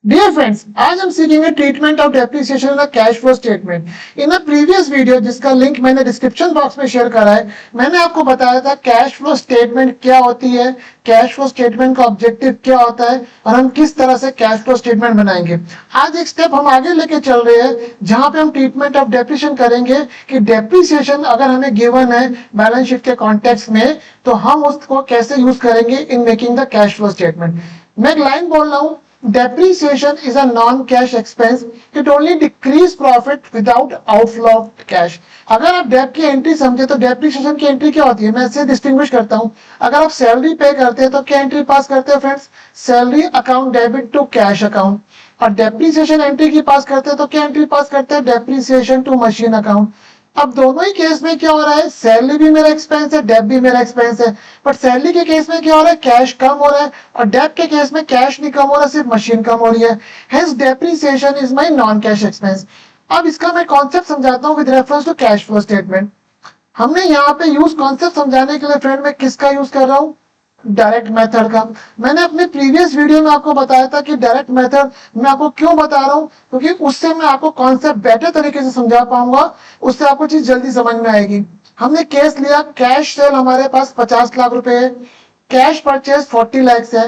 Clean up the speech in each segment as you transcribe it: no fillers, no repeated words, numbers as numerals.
Dear friends, आज हम सीखेंगे ट्रीटमेंट ऑफ डेप्रिसिएशन का cash flow statement. In a previous video जिसका लिंक मैंने डिस्क्रिप्शन बॉक्स में शेयर करा है, मैंने आपको बताया था कैश फ्लो स्टेटमेंट क्या होती है, कैश फ्लो स्टेटमेंट का ऑब्जेक्टिव क्या होता है और हम किस तरह से कैश फ्लो स्टेटमेंट बनाएंगे। आज एक स्टेप हम आगे लेके चल रहे हैं जहां पे हम ट्रीटमेंट ऑफ डेप्रिसिएशन करेंगे कि डेप्रिसिएशन अगर हमें गिवन है बैलेंस शीट के कॉन्टेक्स्ट में तो हम उसको कैसे यूज करेंगे in making the cash flow statement. मैं एक लाइन बोल रहा हूं, depreciation is a non-cash expense. It only decrease profit without outflow of cash. अगर आप डेप की एंट्री समझे तो डेप्रिसिएशन की एंट्री क्या होती है, मैं इससे डिस्टिंग्विश करता हूं। अगर आप सैलरी पे करते हैं तो क्या एंट्री पास करते हैं friends? Salary account debit to cash account. और डेप्रिसिएशन एंट्री की पास करते हैं तो क्या एंट्री पास करते हैं? Depreciation to machine account. अब दोनों ही केस में क्या हो रहा है, सैलरी भी मेरा एक्सपेंस है, डेप भी मेरा एक्सपेंस है। बट सैलरी के केस में क्या हो रहा है, कैश कम हो रहा है, और डेप के केस में कैश नहीं कम हो रहा, सिर्फ मशीन कम हो रही है। Hence depreciation is my non cash expense. अब इसका मैं कॉन्सेप्ट समझाता हूँ with reference to cash flow statement. हमने यहाँ पे यूज कॉन्सेप्ट समझाने के लिए फ्रेंड मैं किसका यूज कर रहा हूँ? डायरेक्ट मेथड का। मैंने अपने प्रीवियस वीडियो में आपको बताया था कि डायरेक्ट मेथड मैं आपको क्यों बता रहा हूं, क्योंकि उससे मैं आपको कॉन्सेप्ट बेटर तरीके से समझा पाऊंगा, उससे आपको चीज जल्दी समझ में आएगी। हमने केस लिया, कैश सेल हमारे पास 50 लाख रुपए है, कैश परचेज 40 लाख है,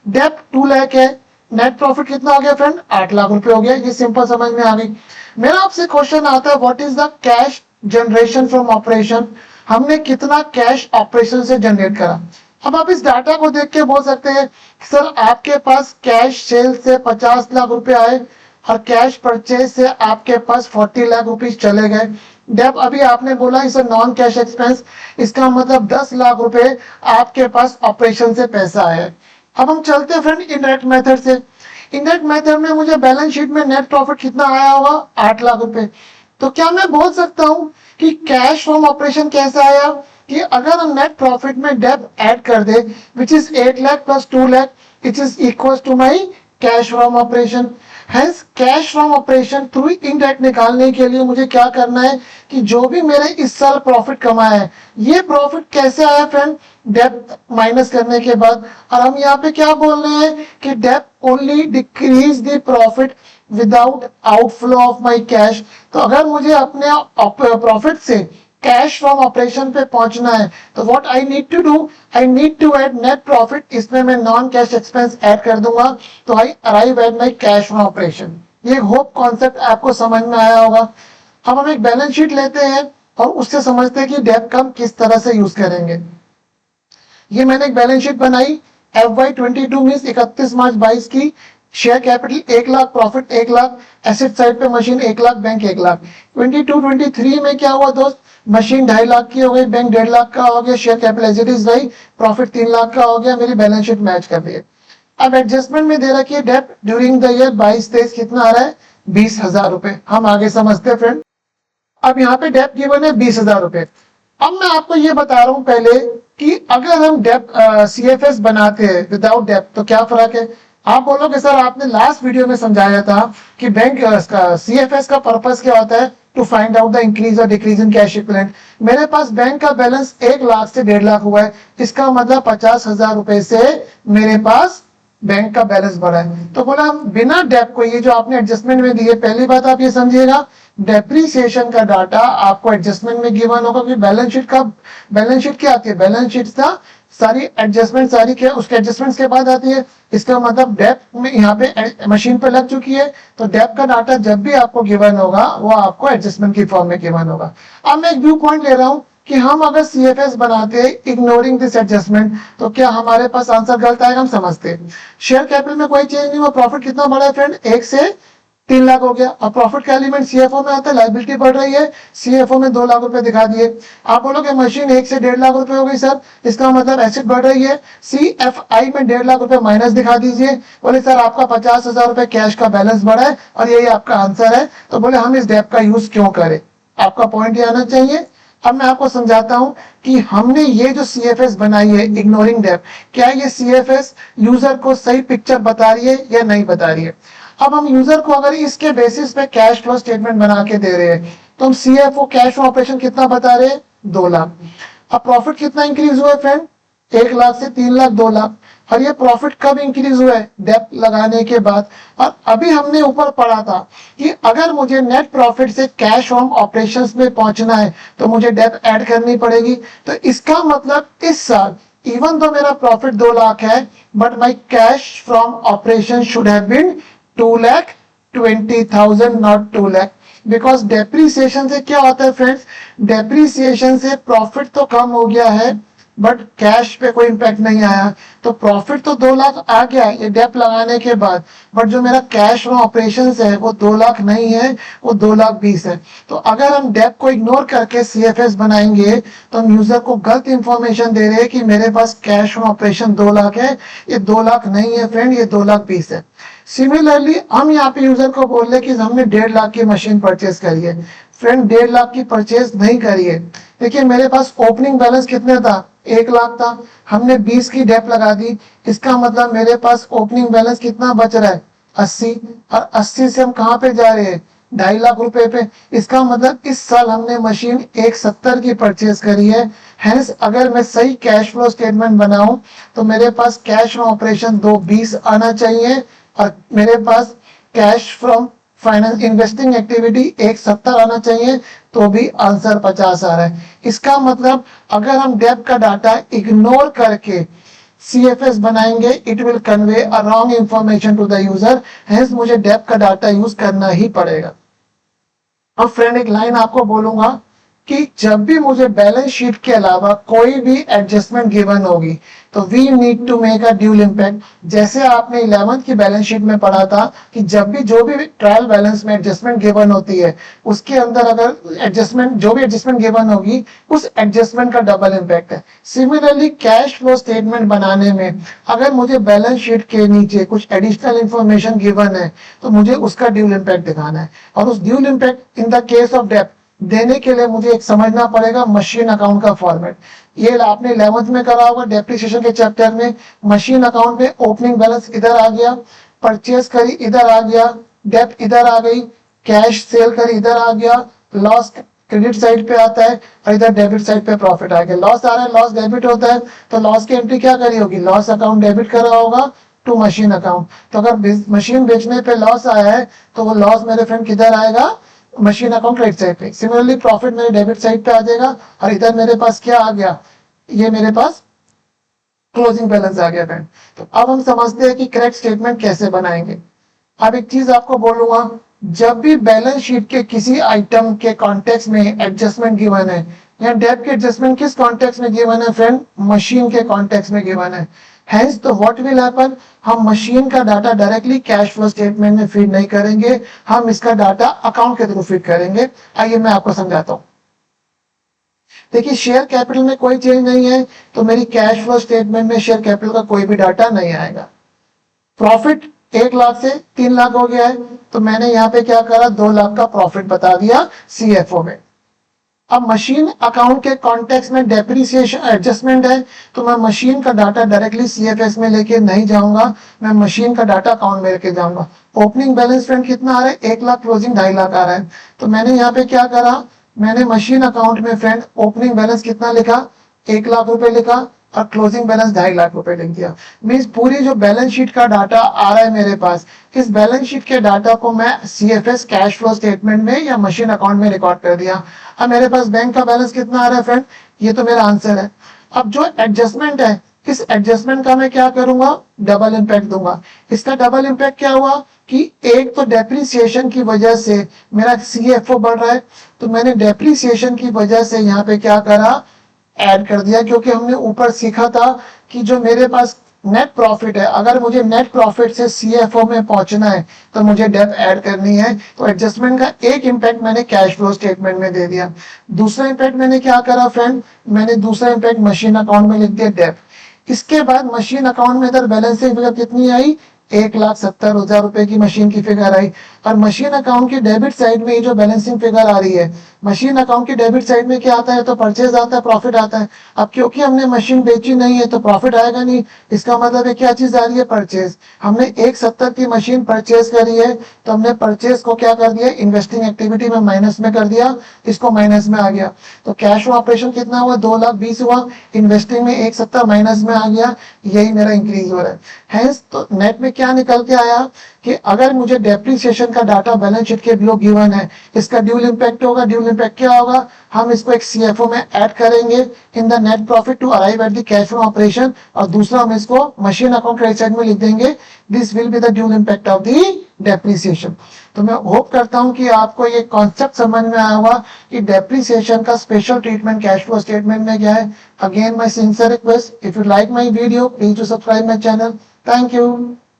डेप 2 लाख है, नेट प्रॉफिट कितना हो गया फ्रेंड? 8 लाख रुपए हो गया। ये सिंपल समझ में आ गई। मेरा आपसे क्वेश्चन आता है, what is the cash generation from operation? हमने कितना कैश ऑपरेशन से जनरेट करा? अब आप इस डाटा को देख के बोल सकते हैं सर आपके पास कैश सेल से 50 लाख रुपए आए और कैश परचेज से आपके पास 40 लाख रुपीज चले गए। डेप अभी आपने बोला इसे नॉन कैश एक्सपेंस, इसका मतलब 10 लाख रुपए आपके पास ऑपरेशन से पैसा आया। अब हम चलते हैं फ्रेंड इनडायरेक्ट मेथड से। इनडायरेक्ट मेथड में मुझे बैलेंस शीट में नेट प्रॉफिट कितना आया होगा? 8 लाख रुपए। तो क्या मैं बोल सकता हूं कि कैश फ्रॉम ऑपरेशन कैसे आया कि अगर हम नेट प्रॉफिट में डेप ऐड कर दे which is 8 lakh plus 2 lakh it is equal to my cash from operation. Hence cash from operation through indirect निकालने के लिए मुझे क्या करना है कि जो भी मेरे इस साल प्रॉफिट कमाया है, ये प्रॉफिट कैसे आया फ्रेंड? डेप माइनस करने के बाद। और हम यहाँ पे क्या बोल रहे हैं कि dep only decrease the profit without outflow of my cash. तो अगर मुझे अपने प्रॉफिट से कैश फ्रॉम ऑपरेशन पे पहुंचना है तो what I need to do, I need to add net profit. इसमें मैं नॉन कैश एक्सपेंस ऐड कर दूंगा तो I arrive at my cash from operation. ये होप कॉन्सेप्ट आपको समझ में आया होगा। अब हम एक बैलेंस शीट लेते हैं और उससे समझते हैं कि डेप का हम किस तरह से यूज करेंगे। ये मैंने एक बैलेंस शीट बनाई FY22 मीन्स 31 मार्च 22 की। Share capital 1 lakh, profit 1 lakh, asset side पे मशीन 1 लाख, बैंक 1 लाख। 22-23 में क्या हुआ दोस्त? मशीन 2.5 लाख की हो गई, बैंक 1.5 लाख का हो गया, share capital as it is रही, प्रॉफिट 3 लाख का हो गया। मेरी बैलेंस शीट मैच कर रही है। अब एडजस्टमेंट में दे रखी है डेप ड्यूरिंग द ईयर 22-23 कितना आ रहा है? 20,000 रुपए। हम आगे समझते हैं फ्रेंड। अब यहाँ पे डेप गिवन है 20,000 रुपए। अब मैं आपको ये बता रहा हूं पहले कि अगर हम डेप CFS बनाते हैं विदाउट डेप तो क्या फर्क है। आप बोलोगे सर आपने लास्ट वीडियो में समझाया था कि बैंक CFS का पर्पस क्या होता है? To find out the increase और डिक्रीज इन कैश इक्विवेलेंट। मेरे पास बैंक का बैलेंस 1 लाख से 1.5 लाख हुआ है, इसका मतलब 50,000 रुपए से मेरे पास बैंक का बैलेंस बढ़ा है। तो बोला हम बिना डेप को, ये जो आपने एडजस्टमेंट में दी है, पहली बात आप ये समझिएगा डेप्रिसिएशन का डाटा आपको एडजस्टमेंट में गिवन होगा कि बैलेंस शीट क्या आती है? बैलेंस शीट का सारी एडजस्टमेंट सारी क्या उसके एडजस्टमेंट्स के बाद आती है। इसका मतलब डेप में यहाँ पे मशीन पे लग चुकी है तो डेप का डाटा जब भी आपको गिवन होगा वो आपको एडजस्टमेंट की फॉर्म में गिवन होगा। अब मैं एक व्यू पॉइंट ले रहा हूं कि हम अगर CFS बनाते हैं इग्नोरिंग दिस एडजस्टमेंट तो क्या हमारे पास आंसर गलत आएगा? हम समझते हैं शेयर कैपिटल में कोई चेंज नहीं हुआ, प्रॉफिट कितना बढ़ा है फ्रेंड? 1 से 3 लाख हो गया। और प्रॉफिट का एलिमेंट CFO में आता है, लाइबिलिटी बढ़ रही है, CFO में 2 लाख रुपए दिखा दिए। आप बोलोगे मशीन 1 से 1.5 लाख रुपए हो गई सर, इसका मतलब एसेट बढ़ रही है, CFI में 1.5 लाख रुपए माइनस दिखा दीजिए। बोले सर आपका 50,000 रुपए कैश का बैलेंस बढ़ा है और यही आपका आंसर है। तो बोले हम इस डेप का यूज क्यों करें? आपका पॉइंट ये आना चाहिए। अब मैं आपको समझाता हूं कि हमने ये जो CFS बनाई है इग्नोरिंग डेप, क्या ये CFS यूजर को सही पिक्चर बता रही है या नहीं बता रही है? अब हम यूजर को अगर इसके बेसिस पे कैश फ्लो स्टेटमेंट बना के दे रहे हैं तो हम CFO कैश ऑपरेशन कितना बता रहे हैं? 2 लाख। अब प्रॉफिट कितना इंक्रीज हुआ है फ्रेंड? 1 लाख से 3 लाख, 2 लाख। और ये प्रॉफिट कब इंक्रीज हुआ है? डेप लगाने के बाद। और अभी हमने ऊपर पढ़ा था कि अगर मुझे नेट प्रॉफिट से कैश फ्रॉम ऑपरेशंस में पहुंचना है तो मुझे डेप ऐड करनी पड़ेगी। तो इसका मतलब इस साल इवन तो मेरा प्रॉफिट 2 लाख है, but my cash from operation should have been 2,20,000 not 2 lakh. Because depreciation से क्या होता है फ्रेंड्स, डेप्रीसिएशन से प्रॉफिट तो कम हो गया है बट कैश पे कोई इंपैक्ट नहीं आया। तो प्रॉफिट तो 2 लाख आ गया ये डेप लगाने के बाद, बट जो मेरा कैश फ्रॉम ऑपरेशंस है वो 2 लाख नहीं है, वो 2,20,000 है। तो अगर हम डेप को इग्नोर करके सीएफएस बनाएंगे तो हम यूजर को गलत इंफॉर्मेशन दे रहे हैं कि मेरे पास कैश फ्रॉम ऑपरेशन 2 लाख है। ये 2 लाख नहीं है फ्रेंड, ये 2,20,000 है। सिमिलरली हम यहाँ पे यूजर को बोल रहे कि हमने 1.5 लाख की मशीन परचेज करी है। फ्रेंड 1.5 लाख की परचेज नहीं करी है। देखिए मेरे पास ओपनिंग बैलेंस कितने था? 1 लाख था। हमने 20 की डेप लगा दी, इसका मतलब मेरे पास ओपनिंग बैलेंस कितना बच रहा है? 80। और 80 से हम कहाँ पे जा रहे हैं? 2.5 लाख रुपए पे। इसका मतलब इस साल हमने मशीन 170 की परचेज करी है। हेंस अगर मैं सही कैश फ्लो स्टेटमेंट बनाऊं तो मेरे पास कैश फ्रॉम ऑपरेशन 2,20 आना चाहिए और मेरे पास cash from finance investing activity 170 आना चाहिए, तो भी आंसर 50 आ रहा है। इसका मतलब अगर हम डेप का डाटा इग्नोर करके सीएफएस बनाएंगे it will convey a wrong information to the user, hence मुझे डेप का डाटा यूज करना ही पड़ेगा। अब फ्रेंड एक लाइन आपको बोलूंगा कि जब भी मुझे बैलेंस शीट के अलावा कोई भी एडजस्टमेंट गिवन होगी तो we need to make a dual impact. जैसे आपने 11th की बैलेंस शीट में पढ़ा था कि जब भी जो भी ट्रायल बैलेंस में एडजस्टमेंट गिवन होती है उसके अंदर अगर एडजस्टमेंट जो भी एडजस्टमेंट गिवन होगी उस एडजस्टमेंट का डबल इम्पैक्ट है। सिमिलरली कैश फ्लो स्टेटमेंट बनाने में अगर मुझे बैलेंस शीट के नीचे कुछ एडिशनल इंफॉर्मेशन गिवन है तो मुझे उसका ड्यूल इम्पैक्ट दिखाना है। और उस dual impact in the case of dep देने के लिए मुझे एक समझना पड़ेगा मशीन अकाउंट का फॉर्मेट। ये आपने 11th में करा होगा डेप्रिसिएशन के चैप्टर में। मशीन अकाउंट में ओपनिंग बैलेंस इधर आ गया, परचेज करी इधर आ गया, डेप इधर आ गई, कैश सेल करी इधर आ गया, लॉस क्रेडिट साइड पे आता है और इधर डेबिट साइड पे प्रॉफिट आ गया। लॉस आ रहा है, लॉस डेबिट होता है तो लॉस की एंट्री क्या करी होगी? लॉस अकाउंट डेबिट करा होगा टू मशीन अकाउंट। तो अगर मशीन बेचने पे लॉस आया है तो वो लॉस मेरे फ्रेंड किधर आएगा? मशीन अकाउंट क्रेडिट साइड पे। सिमिलरली प्रॉफिट मेरे डेबिट साइड पे आ जाएगा और इधर मेरे पास क्या आ गया? ये मेरे पास क्लोजिंग बैलेंस आ गया फ्रेंड। तो अब हम समझते हैं कि करेक्ट स्टेटमेंट कैसे बनाएंगे। अब एक चीज आपको बोलूंगा, जब भी बैलेंस शीट के किसी आइटम के कॉन्टेक्स्ट में एडजस्टमेंट गिवन है, या डेट के एडजस्टमेंट किस कॉन्टेक्स्ट में गिवन है फ्रेंड? मशीन के कॉन्टेक्स्ट में गिवन है। हेंस तो व्हाट विल हैपन, हम मशीन का data directly cash flow statement में फीड नहीं करेंगे, हम इसका डाटा अकाउंट के थ्रू फीड करेंगे। आइए मैं आपको समझाता हूं। देखिए शेयर कैपिटल में कोई चेंज नहीं है तो मेरी कैश फ्लो स्टेटमेंट में शेयर कैपिटल का कोई भी डाटा नहीं आएगा। प्रॉफिट 1 लाख से 3 लाख हो गया है तो मैंने यहाँ पे क्या करा? 2 लाख का प्रॉफिट बता दिया सीएफओ में। अब मशीन अकाउंट के कॉन्टेक्स्ट में डेप्रिसिएशन एडजस्टमेंट है तो मैं मशीन का डाटा डायरेक्टली सीएफएस में लेके नहीं जाऊंगा, मैं मशीन का डाटा अकाउंट में लेके जाऊंगा। ओपनिंग बैलेंस फ्रेंड कितना आ रहा है? 1 लाख, क्लोजिंग 2.5 लाख आ रहा है। तो मैंने यहाँ पे क्या करा? मैंने मशीन अकाउंट में फ्रेंड ओपनिंग बैलेंस कितना लिखा? 1 लाख रुपए लिखा और क्लोजिंग बैलेंस 2.5 लाख रुपए लिख दिया। मीन्स पूरी जो बैलेंस शीट का डाटा आ रहा है मेरे पास, इस बैलेंस शीट के डाटा को मैं सीएफएस कैश फ्लो स्टेटमेंट में या मशीन अकाउंट में रिकॉर्ड कर दिया। अब मेरे पास बैंक का बैलेंस कितना आ रहा है फ्रेंड? ये तो मेरा आंसर है। अब जो एडजस्टमेंट है इस एडजस्टमेंट का मैं क्या करूंगा? डबल इम्पैक्ट दूंगा। इसका डबल इम्पैक्ट क्या हुआ कि एक तो डेप्रिसिएशन की वजह से मेरा सीएफओ बढ़ रहा है तो मैंने डेप्रिसिएशन की वजह से यहाँ पे क्या करा? ऐड कर दिया, क्योंकि हमने ऊपर सीखा था कि जो मेरे पास नेट प्रॉफिट है, अगर मुझे नेट प्रॉफिट से सीएफओ में पहुंचना है तो मुझे डेप ऐड करनी है। तो एडजस्टमेंट का एक इम्पैक्ट मैंने कैश फ्लो स्टेटमेंट में दे दिया। दूसरा इम्पैक्ट मैंने क्या करा फ्रेंड? मैंने दूसरा इम्पैक्ट मशीन अकाउंट में लिख दिया डेप। इसके बाद मशीन अकाउंट में इधर बैलेंसिंग फिगर कितनी आई? 1,70,000 रुपए की मशीन की फिगर आई। और मशीन अकाउंट की डेबिट साइड में ये जो बैलेंसिंग फिगर आ रही है, मशीन अकाउंट की डेबिट साइड में क्या आता है? तो परचेज आता है, प्रॉफिट आता है। अब क्योंकि हमने मशीन बेची नहीं है तो प्रॉफिट आएगा नहीं, इसका मतलब है क्या चीज आ रही है? परचेज। हमने 170 की मशीन परचेज करी है तो हमने परचेज को क्या कर दिया? इन्वेस्टिंग एक्टिविटी में माइनस में कर दिया, इसको माइनस में आ गया। तो कैश ऑपरेशन कितना हुआ? 2,20,000 हुआ, इन्वेस्टिंग में 170 माइनस में आ गया। यही मेरा इंक्रीज हो रहा है। हैंस तो नेट में क्या निकल के आया कि अगर मुझे डेप्रिसिएशन का डाटा बैलेंस शीट के बिलो गिवन है, इसका ड्यूल इम्पैक्ट होगा। ड्यूल इम्पैक्ट क्या होगा, हम इसको एक सीएफओ में ऐड करेंगे in the net profit to arrive at the cash flow operation, और दूसरा हम इसको मशीन अकाउंट क्रेडिट साइड में लिख देंगे, this will be the dual impact of the depreciation. तो मैं होप करता हूं कि आपको ये कॉन्सेप्ट समझ में आया होगा कि डेप्रिसिएशन का special treatment cash flow statement में क्या है। Again my sincere request, if you like my video please to subscribe my channel. Thank you.